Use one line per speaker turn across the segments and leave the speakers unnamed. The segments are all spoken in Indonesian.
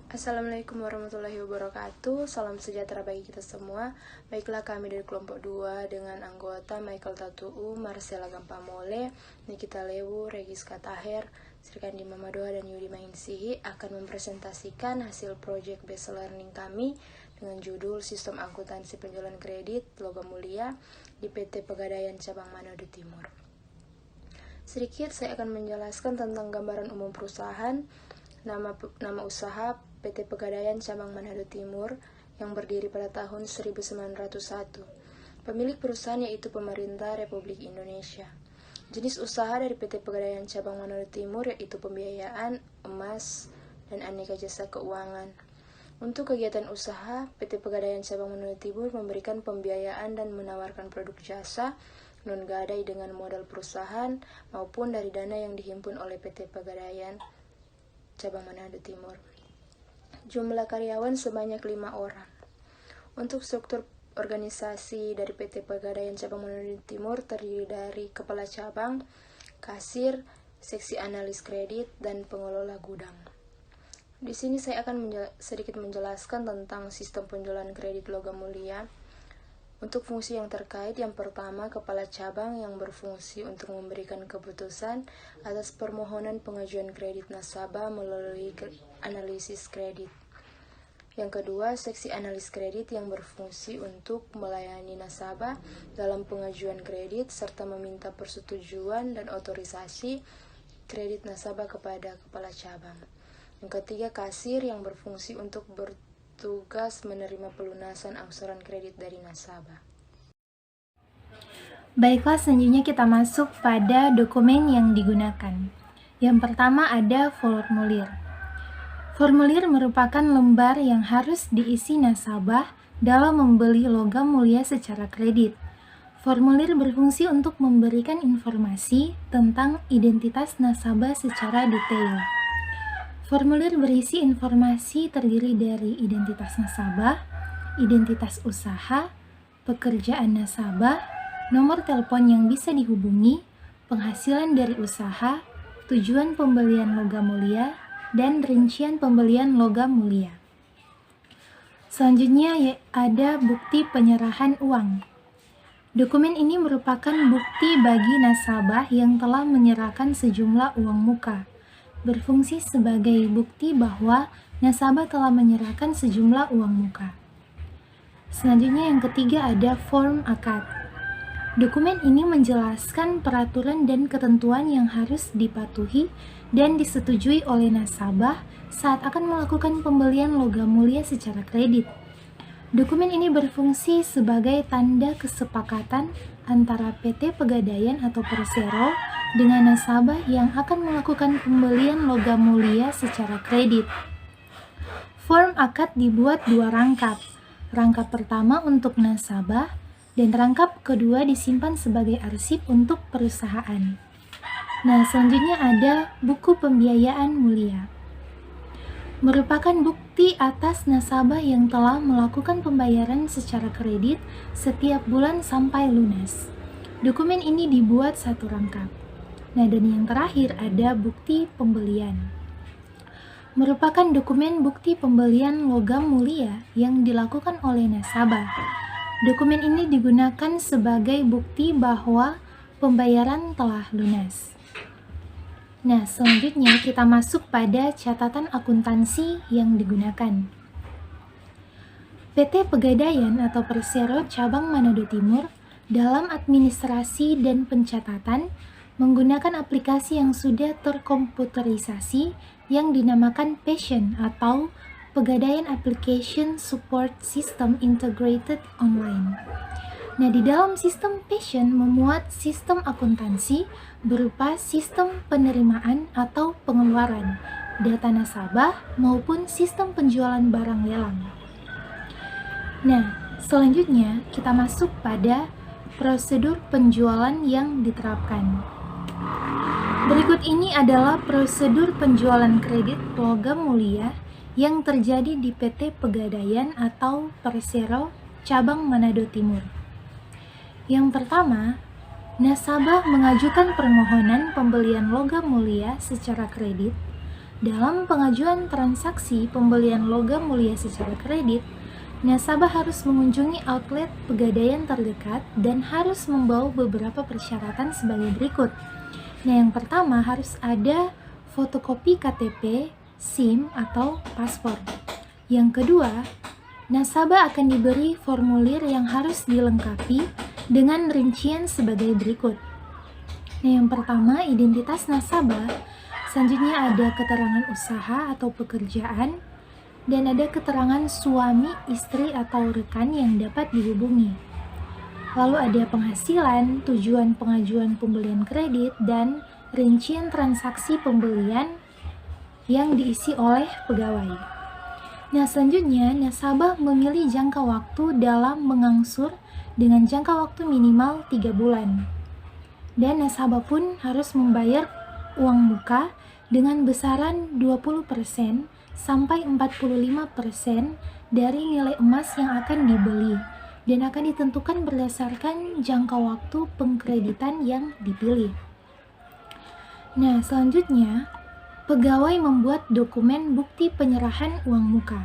Assalamualaikum warahmatullahi wabarakatuh. Salam sejahtera bagi kita semua. Baiklah, kami dari kelompok 2 dengan anggota Michael Tatuu, Marcella Gampamole, Nikita Lewu, Regiska Taher, Srikandi Mamadoa, dan Yudi Mainsihi akan mempresentasikan hasil project based learning kami dengan judul Sistem Akuntansi Penjualan Kredit Logam Mulia di PT Pegadaian Cabang Manado Timur. Sedikit saya akan menjelaskan tentang gambaran umum perusahaan. Nama usaha PT Pegadaian Cabang Manado Timur yang berdiri pada tahun 1901. Pemilik perusahaan yaitu Pemerintah Republik Indonesia. Jenis usaha dari PT Pegadaian Cabang Manado Timur yaitu pembiayaan, emas, dan aneka jasa keuangan. Untuk kegiatan usaha, PT Pegadaian Cabang Manado Timur memberikan pembiayaan dan menawarkan produk jasa non-gadai dengan modal perusahaan maupun dari dana yang dihimpun oleh PT Pegadaian Cabang Manado Timur. Jumlah karyawan sebanyak 5 orang. Untuk struktur organisasi dari PT Pegadaian Cabang Manado Timur terdiri dari kepala cabang, kasir, seksi analis kredit, dan pengelola gudang. Di sini saya akan sedikit menjelaskan tentang sistem penjualan kredit logam mulia. Untuk fungsi yang terkait, yang pertama, kepala cabang yang berfungsi untuk memberikan keputusan atas permohonan pengajuan kredit nasabah melalui analisis kredit. Yang kedua, seksi analis kredit yang berfungsi untuk melayani nasabah dalam pengajuan kredit serta meminta persetujuan dan otorisasi kredit nasabah kepada kepala cabang. Yang ketiga, kasir yang berfungsi untuk bertugas menerima pelunasan angsuran kredit dari nasabah.
Baiklah, selanjutnya kita masuk pada dokumen yang digunakan. Yang pertama ada formulir. Formulir merupakan lembar yang harus diisi nasabah dalam membeli logam mulia secara kredit. Formulir berfungsi untuk memberikan informasi tentang identitas nasabah secara detail. Formulir berisi informasi terdiri dari identitas nasabah, identitas usaha, pekerjaan nasabah, nomor telepon yang bisa dihubungi, penghasilan dari usaha, tujuan pembelian logam mulia, dan rincian pembelian logam mulia. Selanjutnya ada bukti penyerahan uang. Dokumen ini merupakan bukti bagi nasabah yang telah menyerahkan sejumlah uang muka. Berfungsi sebagai bukti bahwa nasabah telah menyerahkan sejumlah uang muka. Selanjutnya yang ketiga ada form akad. Dokumen ini menjelaskan peraturan dan ketentuan yang harus dipatuhi dan disetujui oleh nasabah saat akan melakukan pembelian logam mulia secara kredit. Dokumen ini berfungsi sebagai tanda kesepakatan antara PT Pegadaian atau Persero dengan nasabah yang akan melakukan pembelian logam mulia secara kredit. Form akad dibuat 2 rangkap. Rangkap pertama untuk nasabah dan rangkap kedua disimpan sebagai arsip untuk perusahaan. Nah, selanjutnya ada buku pembiayaan mulia. Merupakan bukti atas nasabah yang telah melakukan pembayaran secara kredit setiap bulan sampai lunas. Dokumen ini dibuat 1 rangkap. Nah, dan yang terakhir ada bukti pembelian. Merupakan dokumen bukti pembelian logam mulia yang dilakukan oleh nasabah. Dokumen ini digunakan sebagai bukti bahwa pembayaran telah lunas. Nah, selanjutnya kita masuk pada catatan akuntansi yang digunakan. PT Pegadaian atau Persero Cabang Manado Timur dalam administrasi dan pencatatan menggunakan aplikasi yang sudah terkomputerisasi yang dinamakan Passion atau Pegadaian Application Support System Integrated Online. Nah, di dalam sistem Passion memuat sistem akuntansi berupa sistem penerimaan atau pengeluaran, data nasabah, maupun sistem penjualan barang lelang. Nah, selanjutnya kita masuk pada prosedur penjualan yang diterapkan. Berikut ini adalah prosedur penjualan kredit logam mulia yang terjadi di PT Pegadaian atau Persero Cabang Manado Timur. Yang pertama, nasabah mengajukan permohonan pembelian logam mulia secara kredit Dalam pengajuan transaksi pembelian logam mulia secara kredit, nasabah harus mengunjungi outlet pegadaian terdekat dan harus membawa beberapa persyaratan sebagai berikut. Nah, yang pertama harus ada fotokopi KTP, SIM, atau paspor. Yang kedua, nasabah akan diberi formulir yang harus dilengkapi dengan rincian sebagai berikut. Nah, yang pertama, identitas nasabah. Selanjutnya ada keterangan usaha atau pekerjaan, dan ada keterangan suami, istri, atau rekan yang dapat dihubungi. Lalu ada penghasilan, tujuan pengajuan pembelian kredit, dan rincian transaksi pembelian yang diisi oleh pegawai. Nah, selanjutnya nasabah memilih jangka waktu dalam mengangsur dengan jangka waktu minimal 3 bulan. Dan nasabah pun harus membayar uang muka dengan besaran 20% sampai 45% dari nilai emas yang akan dibeli dan akan ditentukan berdasarkan jangka waktu pengkreditan yang dipilih. Nah, selanjutnya pegawai membuat dokumen bukti penyerahan uang muka.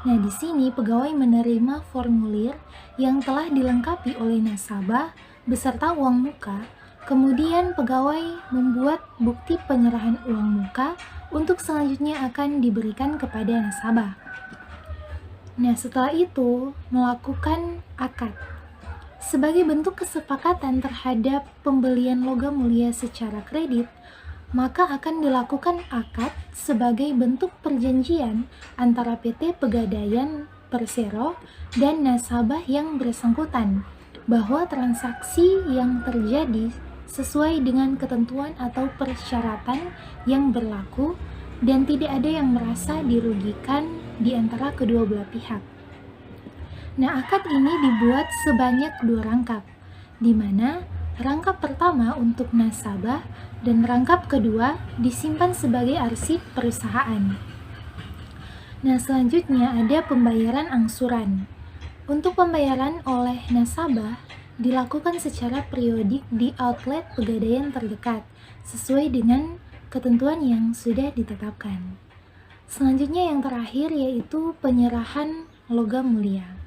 Nah, di sini pegawai menerima formulir yang telah dilengkapi oleh nasabah beserta uang muka. Kemudian pegawai membuat bukti penyerahan uang muka untuk selanjutnya akan diberikan kepada nasabah. Nah, setelah itu melakukan akad. Sebagai bentuk kesepakatan terhadap pembelian logam mulia secara kredit, maka akan dilakukan akad sebagai bentuk perjanjian antara PT Pegadaian Persero dan nasabah yang bersangkutan bahwa transaksi yang terjadi sesuai dengan ketentuan atau persyaratan yang berlaku dan tidak ada yang merasa dirugikan di antara kedua belah pihak. Nah, akad ini dibuat sebanyak 2 rangkap, di mana rangkap pertama untuk nasabah dan rangkap kedua disimpan sebagai arsip perusahaan. Nah, selanjutnya ada pembayaran angsuran. Untuk pembayaran oleh nasabah dilakukan secara periodik di outlet pegadaian terdekat sesuai dengan ketentuan yang sudah ditetapkan. Selanjutnya yang terakhir yaitu penyerahan logam mulia.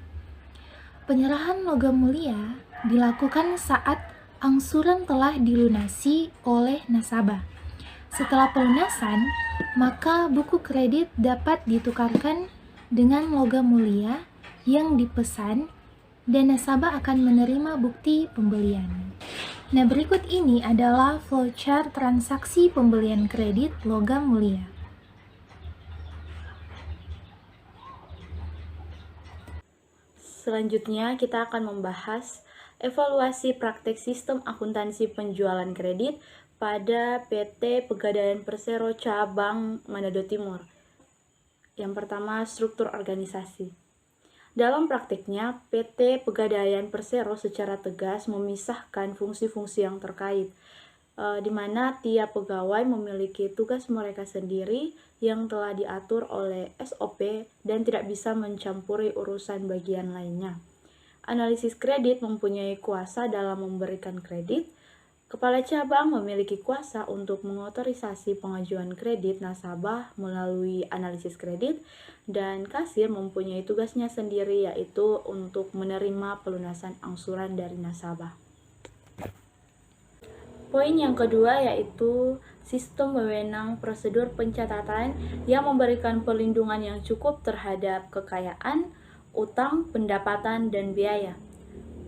Penyerahan logam mulia dilakukan saat angsuran telah dilunasi oleh nasabah. Setelah pelunasan, maka buku kredit dapat ditukarkan dengan logam mulia yang dipesan dan nasabah akan menerima bukti pembelian. Nah, berikut ini adalah flowchart transaksi pembelian kredit logam mulia.
Selanjutnya kita akan membahas evaluasi praktek sistem akuntansi penjualan kredit pada PT Pegadaian Persero Cabang Manado Timur. Yang pertama, struktur organisasi. Dalam praktiknya, PT Pegadaian Persero secara tegas memisahkan fungsi-fungsi yang terkait, di mana tiap pegawai memiliki tugas mereka sendiri yang telah diatur oleh SOP dan tidak bisa mencampuri urusan bagian lainnya. Analisis kredit mempunyai kuasa dalam memberikan kredit. Kepala cabang memiliki kuasa untuk mengotorisasi pengajuan kredit nasabah melalui analisis kredit, dan kasir mempunyai tugasnya sendiri yaitu untuk menerima pelunasan angsuran dari nasabah. Poin yang kedua yaitu sistem wewenang prosedur pencatatan yang memberikan perlindungan yang cukup terhadap kekayaan, utang, pendapatan, dan biaya.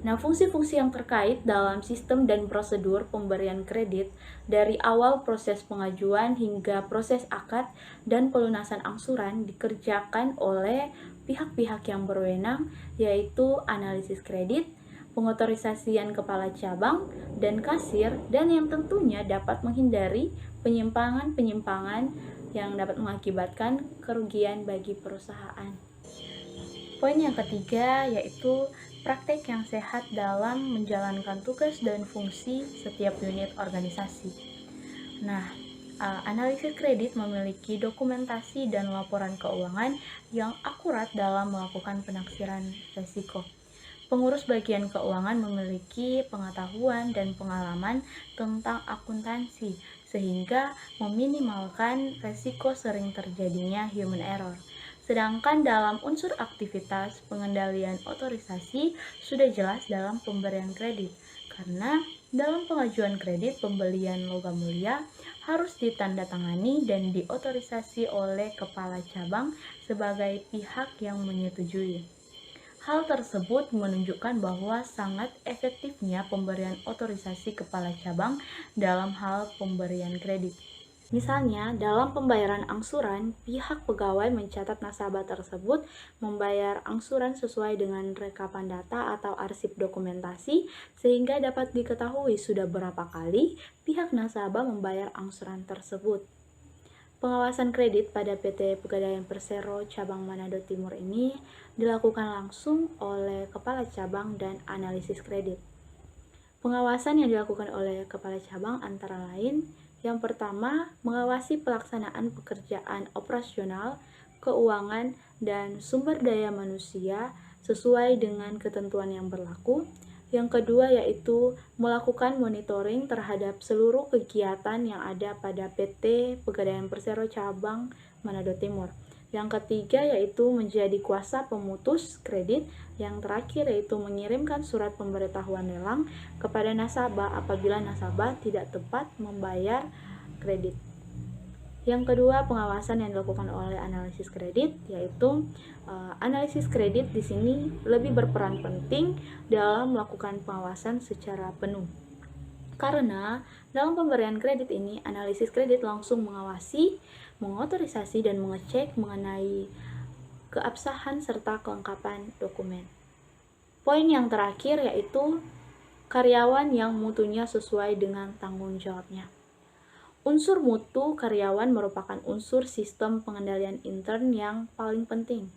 Nah, fungsi-fungsi yang terkait dalam sistem dan prosedur pemberian kredit dari awal proses pengajuan hingga proses akad dan pelunasan angsuran dikerjakan oleh pihak-pihak yang berwenang, yaitu analisis kredit, pengotorisasian kepala cabang, dan kasir, dan yang tentunya dapat menghindari penyimpangan-penyimpangan yang dapat mengakibatkan kerugian bagi perusahaan. Poin yang ketiga yaitu praktek yang sehat dalam menjalankan tugas dan fungsi setiap unit organisasi. Nah, analisis kredit memiliki dokumentasi dan laporan keuangan yang akurat dalam melakukan penaksiran risiko. Pengurus bagian keuangan memiliki pengetahuan dan pengalaman tentang akuntansi,
sehingga meminimalkan resiko sering terjadinya human error. Sedangkan dalam unsur aktivitas pengendalian otorisasi sudah jelas dalam pemberian kredit, karena dalam pengajuan kredit pembelian logam mulia harus ditandatangani dan diotorisasi oleh kepala cabang sebagai pihak yang menyetujui. Hal tersebut menunjukkan bahwa sangat efektifnya pemberian otorisasi kepala cabang dalam hal pemberian kredit. Misalnya, dalam pembayaran angsuran, pihak pegawai mencatat nasabah tersebut membayar angsuran sesuai dengan rekapan data atau arsip dokumentasi, sehingga dapat diketahui sudah berapa kali pihak nasabah membayar angsuran tersebut. Pengawasan kredit pada PT Pegadaian Persero Cabang Manado Timur ini dilakukan langsung oleh Kepala Cabang dan Analisis Kredit. Pengawasan yang dilakukan oleh Kepala Cabang antara lain: yang pertama, mengawasi pelaksanaan pekerjaan operasional, keuangan, dan sumber daya manusia sesuai dengan ketentuan yang berlaku. Yang kedua yaitu melakukan monitoring terhadap seluruh kegiatan yang ada pada PT Pegadaian Persero Cabang Manado Timur. Yang ketiga yaitu menjadi kuasa pemutus kredit. Yang terakhir yaitu mengirimkan surat pemberitahuan lelang kepada nasabah apabila nasabah tidak tepat membayar kredit. Yang kedua, pengawasan yang dilakukan oleh analisis kredit, yaitu analisis kredit di sini lebih berperan penting dalam melakukan pengawasan secara penuh. Karena dalam pemberian kredit ini, analisis kredit langsung mengawasi, mengotorisasi, dan mengecek mengenai keabsahan serta kelengkapan dokumen. Poin yang terakhir yaitu karyawan yang mutunya sesuai dengan tanggung jawabnya. Unsur mutu karyawan merupakan unsur sistem pengendalian intern yang paling penting.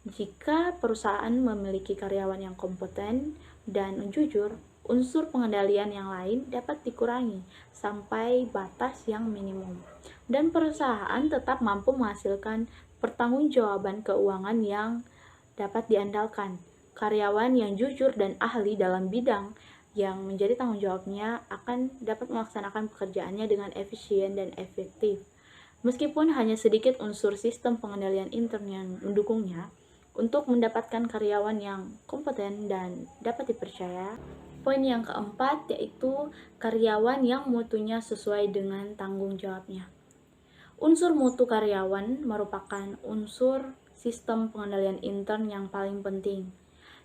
Jika perusahaan memiliki karyawan yang kompeten dan jujur, unsur pengendalian yang lain dapat dikurangi sampai batas yang minimum, dan perusahaan tetap mampu menghasilkan pertanggungjawaban keuangan yang dapat diandalkan. Karyawan yang jujur dan ahli dalam bidang yang menjadi tanggung jawabnya akan dapat melaksanakan pekerjaannya dengan efisien dan efektif. Meskipun hanya sedikit unsur sistem pengendalian intern yang mendukungnya, untuk mendapatkan karyawan yang kompeten dan dapat dipercaya. Poin yang keempat yaitu karyawan yang mutunya sesuai dengan tanggung jawabnya. Unsur mutu karyawan merupakan unsur sistem pengendalian intern yang paling penting.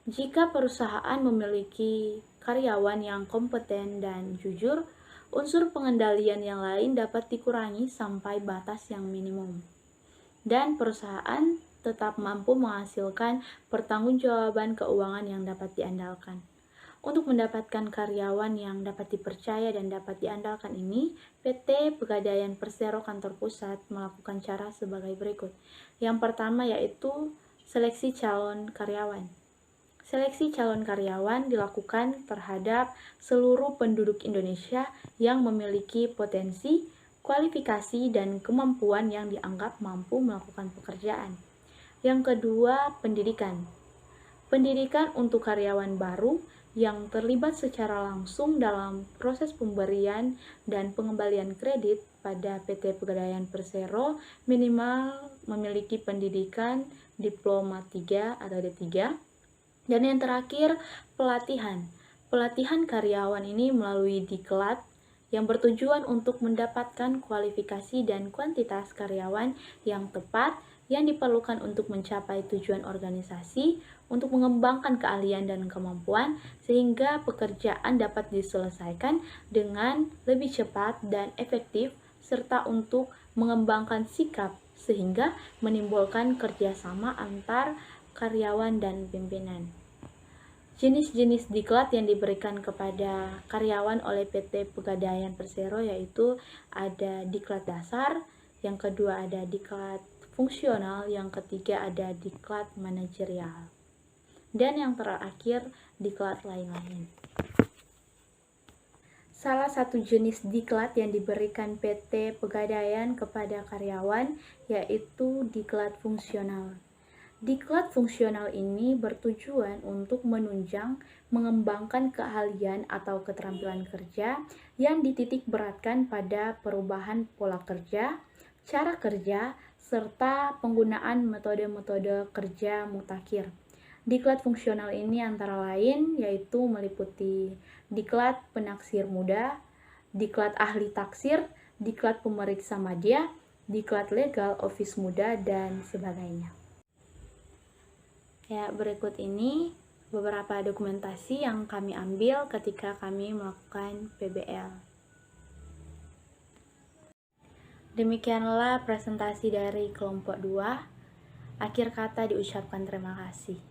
Jika perusahaan memiliki karyawan yang kompeten dan jujur, unsur pengendalian yang lain dapat dikurangi sampai batas yang minimum, dan perusahaan tetap mampu menghasilkan pertanggungjawaban keuangan yang dapat diandalkan. Untuk mendapatkan karyawan yang dapat dipercaya dan dapat diandalkan ini, PT Pegadaian Persero Kantor Pusat melakukan cara sebagai berikut. Yang pertama yaitu seleksi calon karyawan. Seleksi calon karyawan dilakukan terhadap seluruh penduduk Indonesia yang memiliki potensi, kualifikasi, dan kemampuan yang dianggap mampu melakukan pekerjaan. Yang kedua, pendidikan. Pendidikan untuk karyawan baru yang terlibat secara langsung dalam proses pemberian dan pengembalian kredit pada PT Pegadaian Persero minimal memiliki pendidikan diploma 3 atau D3. Dan yang terakhir, pelatihan. Pelatihan karyawan ini melalui diklat yang bertujuan untuk mendapatkan kualifikasi dan kuantitas karyawan yang tepat yang diperlukan untuk mencapai tujuan organisasi, untuk mengembangkan keahlian dan kemampuan, sehingga pekerjaan dapat diselesaikan dengan lebih cepat dan efektif, serta untuk mengembangkan sikap, sehingga menimbulkan kerjasama antar karyawan dan pimpinan. Jenis-jenis diklat yang diberikan kepada karyawan oleh PT Pegadaian Persero yaitu ada diklat dasar, yang kedua ada diklat fungsional, yang ketiga ada diklat manajerial, dan yang terakhir diklat lain-lain. Salah satu jenis diklat yang diberikan PT Pegadaian kepada karyawan yaitu diklat fungsional. Diklat fungsional ini bertujuan untuk menunjang, mengembangkan keahlian atau keterampilan kerja yang dititik beratkan pada perubahan pola kerja, cara kerja, serta penggunaan metode-metode kerja mutakhir. Diklat fungsional ini antara lain yaitu meliputi diklat penaksir muda, diklat ahli taksir, diklat pemeriksa madya, diklat legal office muda, dan sebagainya. Ya, berikut ini beberapa dokumentasi yang kami ambil ketika kami melakukan PBL. Demikianlah presentasi dari kelompok 2. Akhir kata diucapkan terima kasih.